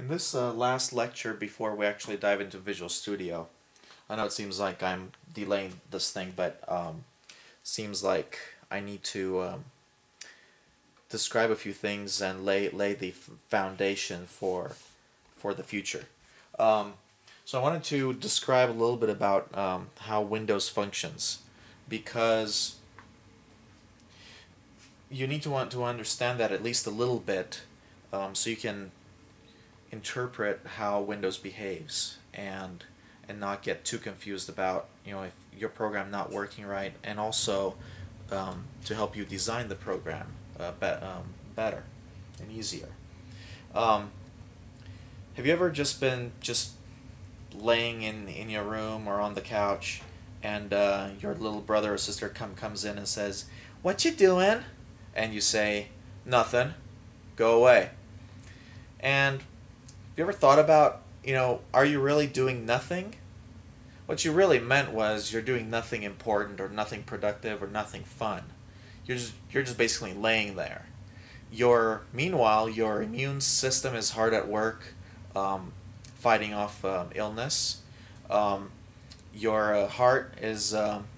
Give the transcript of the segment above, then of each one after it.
In this last lecture before we actually dive into Visual Studio, I know it seems like I'm delaying this thing, but seems like I need to describe a few things and lay the foundation for the future. So I wanted to describe a little bit about how Windows functions, because you need to want to understand that at least a little bit, so you can interpret how Windows behaves and not get too confused about if your program not working right, and also to help you design the program better and easier. Have you ever been laying in your room or on the couch, and your little brother or sister comes in and says, "What you doing?" And you say, "Nothing. Go away." And have you ever thought about, are you really doing nothing? What you really meant was you're doing nothing important or nothing productive or nothing fun. You're just basically laying there. Meanwhile, your immune system is hard at work, fighting off illness. Your heart is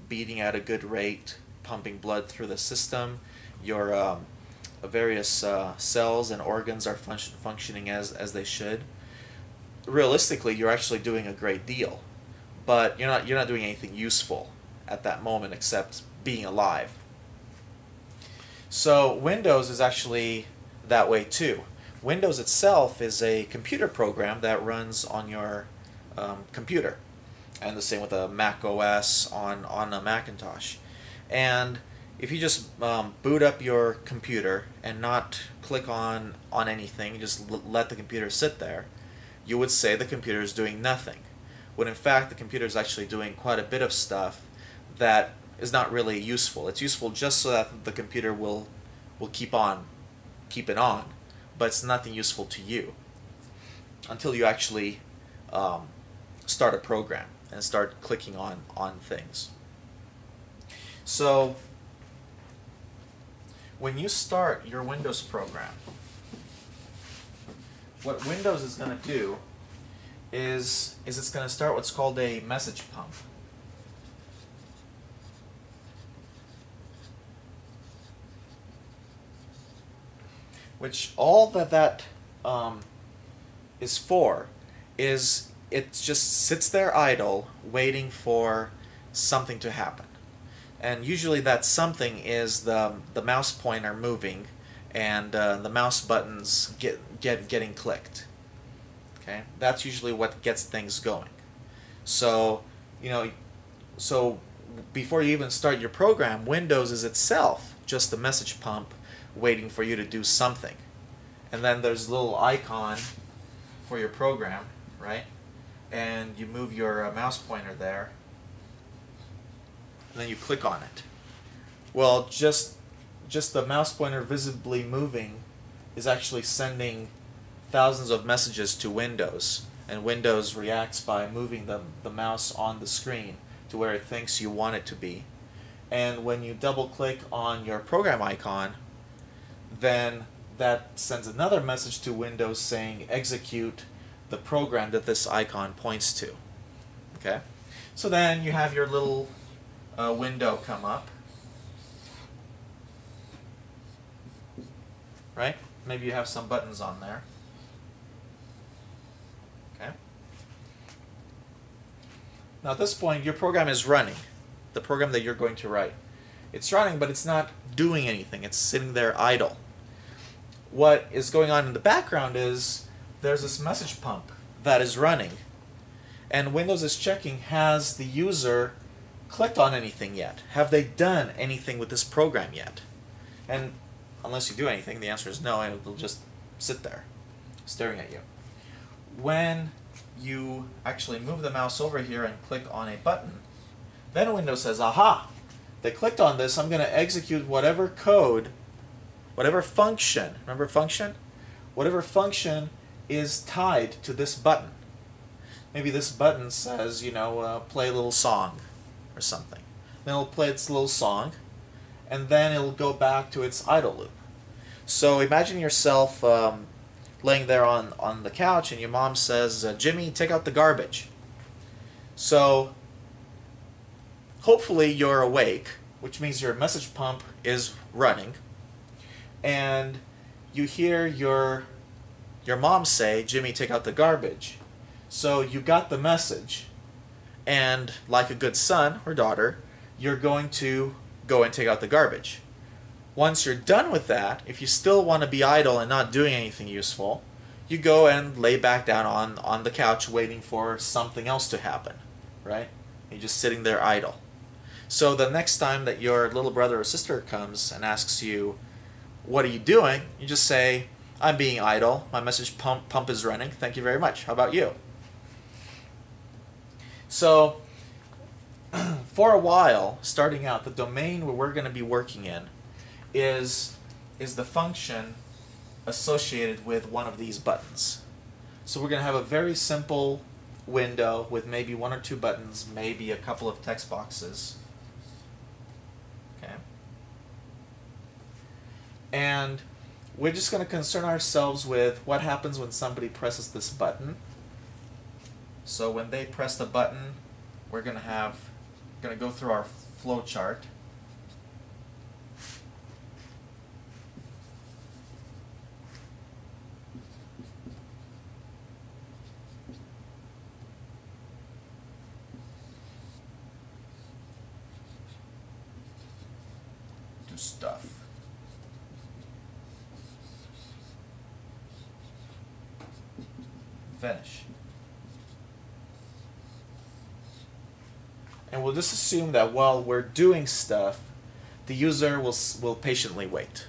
beating at a good rate, pumping blood through the system. Your various cells and organs are functioning as they should. Realistically, you're actually doing a great deal, but you're not doing anything useful at that moment except being alive. So Windows is actually that way too. Windows itself is a computer program that runs on your computer, and the same with a Mac OS on a Macintosh. And if you just boot up your computer and not click on anything, just let the computer sit there, you would say the computer is doing nothing, when in fact the computer is actually doing quite a bit of stuff that is not really useful. It's useful just so that the computer will keep it on, but it's nothing useful to you until you actually start a program and start clicking on things. So when you start your Windows program, what Windows is going to do is it's going to start what's called a message pump. Which all that is for is it just sits there idle, waiting for something to happen. And usually that something is the mouse pointer moving and the mouse buttons getting clicked. Okay, that's usually what gets things going. So so before you even start your program, Windows is itself just a message pump waiting for you to do something. And then there's a little icon for your program, right? And you move your mouse pointer there, and then you click on it. Well, just the mouse pointer visibly moving is actually sending thousands of messages to Windows, and Windows reacts by moving the mouse on the screen to where it thinks you want it to be. And when you double click on your program icon, then that sends another message to Windows saying execute the program that this icon points to. Okay? So then you have your little window come up, right? Maybe you have some buttons on there. Okay? Now at this point your program is running, the program that you're going to write. It's running, but it's not doing anything. It's sitting there idle. What is going on in the background is there's this message pump that is running, and Windows is checking, has the user clicked on anything yet? Have they done anything with this program yet? And unless you do anything, the answer is no, and it'll just sit there staring at you. When you actually move the mouse over here and click on a button, then Windows says, aha, they clicked on this, I'm going to execute whatever code, whatever function, remember function? Whatever function is tied to this button. Maybe this button says, play a little song or something. Then it'll play its little song, and then it'll go back to its idle loop. So imagine yourself laying there on the couch, and your mom says, Jimmy, take out the garbage. So hopefully you're awake, which means your message pump is running, and you hear your mom say, Jimmy, take out the garbage. So you got the message, and like a good son or daughter, you're going to go and take out the garbage. Once you're done with that, if you still want to be idle and not doing anything useful, you go and lay back down on the couch waiting for something else to happen, right? You're just sitting there idle. So the next time that your little brother or sister comes and asks you, what are you doing? You just say, I'm being idle. My message pump is running. Thank you very much. How about you? So for a while, starting out, the domain where we're going to be working in is the function associated with one of these buttons. So we're going to have a very simple window with maybe one or two buttons, maybe a couple of text boxes. Okay. And we're just going to concern ourselves with what happens when somebody presses this button. So when they press the button, we're going to go through our flow chart. Do stuff. Finish. And we'll just assume that while we're doing stuff, the user will patiently wait.